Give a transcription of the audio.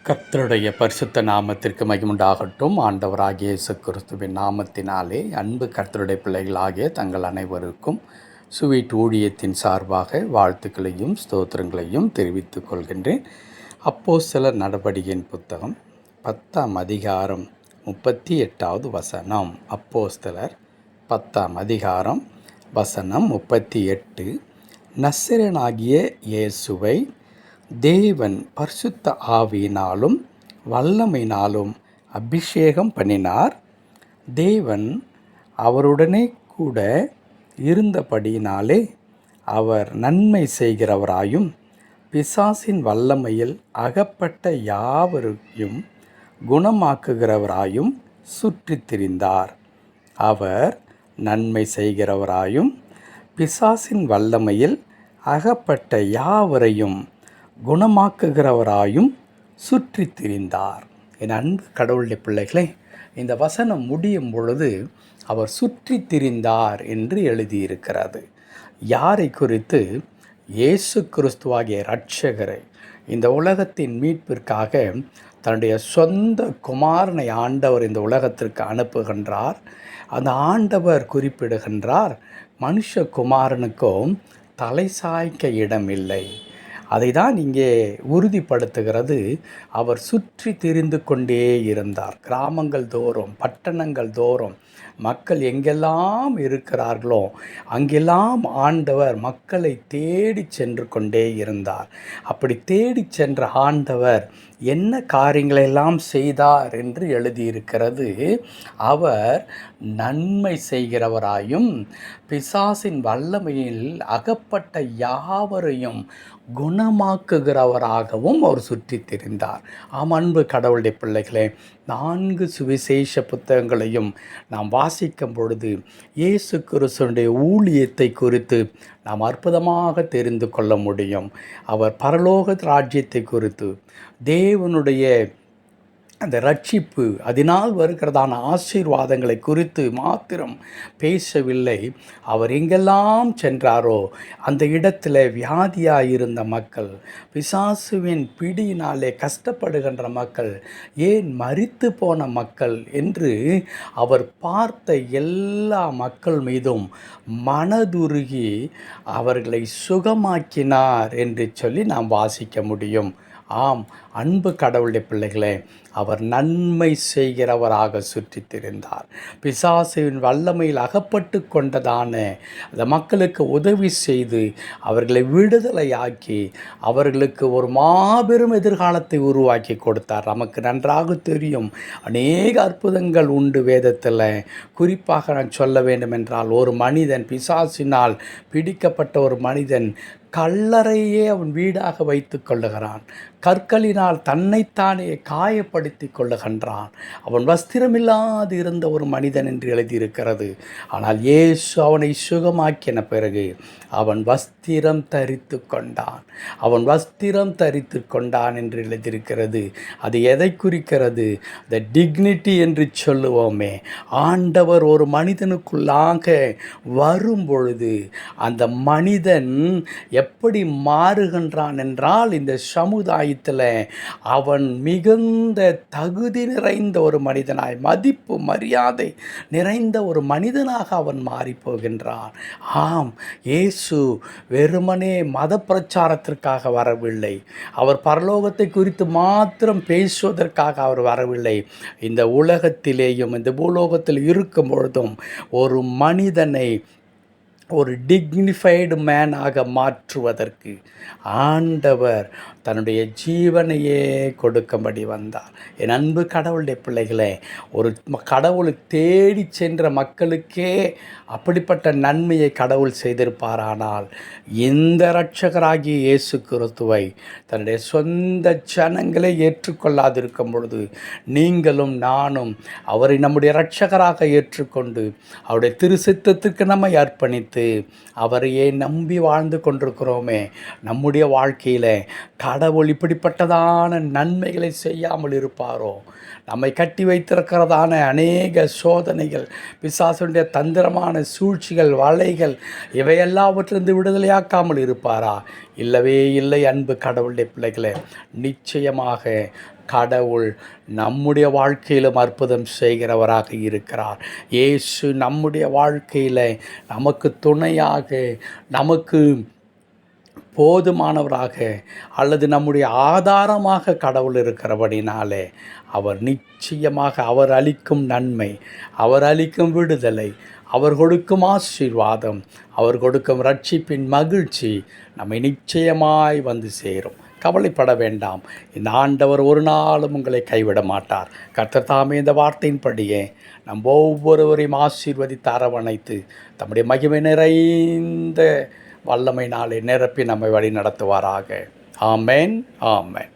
கர்த்தருடைய பரிசுத்த நாமத்திற்கு மகிமுண்டாகட்டும். ஆண்டவராகிய இயேசு கிறிஸ்துவின் நாமத்தினாலே அன்பு கர்த்தருடைய பிள்ளைகளாகிய தங்கள் அனைவருக்கும் சுவீட் ஊழியத்தின் சார்பாக வாழ்த்துக்களையும் ஸ்தோத்திரங்களையும் தெரிவித்துக் கொள்கின்றேன். அப்போஸ்தலர் நடபடியின் புத்தகம் 10ஆம் அதிகாரம் 38வது வசனம். அப்போஸ்தலர் 10ஆம் அதிகாரம் வசனம் 38. நசரேயனாகிய இயேசுவை தேவன் பரிசுத்த ஆவியினாலும் வல்லமையினாலும் அபிஷேகம் பண்ணினார். தேவன் அவருடனே கூட இருந்தபடியினாலே அவர் நன்மை செய்கிறவராயும் பிசாசின் வல்லமையில் அகப்பட்ட யாவரையும் குணமாக்குகிறவராயும் சுற்றித் திரிந்தார். அவர் நன்மை செய்கிறவராயும் பிசாசின் வல்லமையில் அகப்பட்ட யாவரையும் குணமாக்குகிறவராயும் சுற்றித் திரிந்தார். என் அன்பு கடவுளுடைய பிள்ளைகளே, இந்த வசனம் முடியும் பொழுது அவர் சுற்றித் திரிந்தார் என்று எழுதியிருக்கிறது. யாரை குறித்து? இயேசு கிறிஸ்துவாகிய இரட்சகரை இந்த உலகத்தின் மீட்பிற்காக தன்னுடைய சொந்த குமாரனை ஆண்டவர் இந்த உலகத்திற்கு அனுப்புகின்றார். அந்த ஆண்டவர் குறிப்பிடுகின்றார், மனுஷகுமாரனுக்கும் தலை சாய்க்க இடமில்லை. அதை தான் இங்கே உறுதிப்படுத்துகிறது. அவர் சுற்றி திரிந்து கொண்டே இருந்தார். கிராமங்கள் தோறும், பட்டணங்கள் தோறும் மக்கள் எங்கெல்லாம் இருக்கிறார்களோ அங்கெல்லாம் ஆண்டவர் மக்களை தேடி சென்று கொண்டே இருந்தார். அப்படி தேடி சென்ற ஆண்டவர் என்ன காரியங்களெல்லாம் செய்தார் என்று எழுதியிருக்கிறது. அவர் நன்மை செய்கிறவராயும் பிசாசின் வல்லமையில் அகப்பட்ட யாவரையும் குணமாக்குகிறவராகவும் அவர் சுற்றித் திரிந்தார். ஆம், அன்பு கடவுளுடைய பிள்ளைகளே, 4 சுவிசேஷ புத்தகங்களையும் நாம் வாசிக்கும் பொழுது இயேசு கிறிஸ்துவினுடைய ஊழியத்தை குறித்து நாம் அற்புதமாக தெரிந்து கொள்ள முடியும். அவர் பரலோக ராஜ்யத்தை குறித்து, தேவனுடைய அந்த ரட்சிப்பு, அதனால் வருகிறதான ஆசீர்வாதங்களை குறித்து மாத்திரம் பேசவில்லை. அவர் எங்கெல்லாம் சென்றாரோ அந்த இடத்துல வியாதியாயிருந்த மக்கள், பிசாசுவின் பிடியினாலே கஷ்டப்படுகின்ற மக்கள், ஏன் மரித்து போன மக்கள் என்று அவர் பார்த்த எல்லா மக்கள் மீதும் மனதுருகி அவர்களை சுகமாக்கினார் என்று சொல்லி நாம் வாசிக்க முடியும். ஆம், அன்பு கடவுளுடைய பிள்ளைகளே, அவர் நன்மை செய்கிறவராக சுற்றித் திரிந்தார். பிசாசின் வல்லமையில் அகப்பட்டு கொண்டதான அந்த மக்களுக்கு உதவி செய்து அவர்களை விடுதலையாக்கி அவர்களுக்கு ஒரு மாபெரும் எதிர்காலத்தை உருவாக்கி கொடுத்தார். நமக்கு நன்றாக தெரியும், அநேக அற்புதங்கள் உண்டு வேதத்தில். குறிப்பாக நான் சொல்ல வேண்டும் என்றால், ஒரு மனிதன், பிசாசினால் பிடிக்கப்பட்ட ஒரு மனிதன் கல்லறையே அவன் வீடாக வைத்து கொள்ளுகிறான். கற்களினால் தன்னைத்தானே காயப்படுத்தி கொள்ளுகின்றான். அவன் வஸ்திரமில்லாது இருந்த ஒரு மனிதன் என்று எழுதியிருக்கிறது. ஆனால் இயேசு அவனை சுகமாக்கின பிறகு அவன் வஸ்திரம் தரித்து கொண்டான். அவன் வஸ்திரம் தரித்து கொண்டான் என்று எழுதியிருக்கிறது. அது எதை குறிக்கிறது? த டிக்னிட்டி என்று சொல்லுவோமே. ஆண்டவர் ஒரு மனிதனுக்குள்ளாக வரும் பொழுது அந்த மனிதன் எப்படி மாறுகின்றான் என்றால், இந்த சமுதாயத்தில் அவன் மிகுந்த தகுதி நிறைந்த ஒரு மனிதனாய், மதிப்பு மரியாதை நிறைந்த ஒரு மனிதனாக அவன் மாறிப்போகின்றான். ஆம், இயேசு வெறுமனே மத பிரச்சாரத்திற்காக வரவில்லை. அவர் பரலோகத்தை குறித்து மாத்திரம் பேசுவதற்காக அவர் வரவில்லை. இந்த உலகத்திலேயும் இந்த பூலோகத்தில் இருக்கும் பொழுதும் ஒரு மனிதனை ஒரு டிக்னிஃபைடு மேனாக மாற்றுவதற்கு ஆண்டவர் தன்னுடைய ஜீவனையே கொடுக்கும்படி வந்தார். என் அன்பு கடவுளுடைய பிள்ளைகளே, ஒரு கடவுளை தேடி சென்ற மக்களுக்கே அப்படிப்பட்ட நன்மையை கடவுள் செய்திருப்பாரானால், இந்த இரட்சகராகிய இயேசு கிறிஸ்துவை தன்னுடைய சொந்த ஜனங்களை ஏற்றுக்கொள்ளாதிருக்கும் பொழுது நீங்களும் நானும் அவரை நம்முடைய இரட்சகராக ஏற்றுக்கொண்டு அவருடைய திருச்சித்தத்துக்கு நம்மை அர்ப்பணித்து அவரையே நம்பி வாழ்ந்து கொண்டிருக்கிறோமே, நம்முடைய வாழ்க்கையில் கடவுள் இப்படிப்பட்டதான நன்மைகளை செய்யாமல் இருப்பாரோ? நம்மை கட்டி வைத்திருக்கிறதான அநேக சோதனைகள், பிசாசுடைய தந்திரமான சூழ்ச்சிகள், வலைகள், இவையெல்லாவற்றிலிருந்து விடுதலையாக்காமல் இருப்பாரா? இல்லவே இல்லை. அன்பு கடவுளுடைய பிள்ளைகளே, நிச்சயமாக கடவுள் நம்முடைய வாழ்க்கையிலும் அற்புதம் செய்கிறவராக இருக்கிறார். இயேசு நம்முடைய வாழ்க்கையில் நமக்கு துணையாக, நமக்கு போதுமானவராக, அல்லது நம்முடைய ஆதாரமாக கடவுள் இருக்கிறபடினாலே அவர் நிச்சயமாக அவர் அளிக்கும் நன்மை, அவர் அளிக்கும் விடுதலை, அவர் கொடுக்கும் ஆசீர்வாதம், அவர் கொடுக்கும் ரட்சிப்பின் மகிழ்ச்சி நம்மை நிச்சயமாய் வந்து சேரும். கவலைப்பட வேண்டாம். இந்த ஆண்டவர் ஒரு நாளும் உங்களை கைவிட மாட்டார். கர்த்தர் தாமே இந்த வார்த்தையின்படியே நம் ஒவ்வொருவரையும் ஆசீர்வதித்து அரவணைத்து தம்முடைய மகிமை நிறைந்த வல்லமை நாளை நிரப்பி நம்மை வழி நடத்துவாராக. ஆமென், ஆமென்.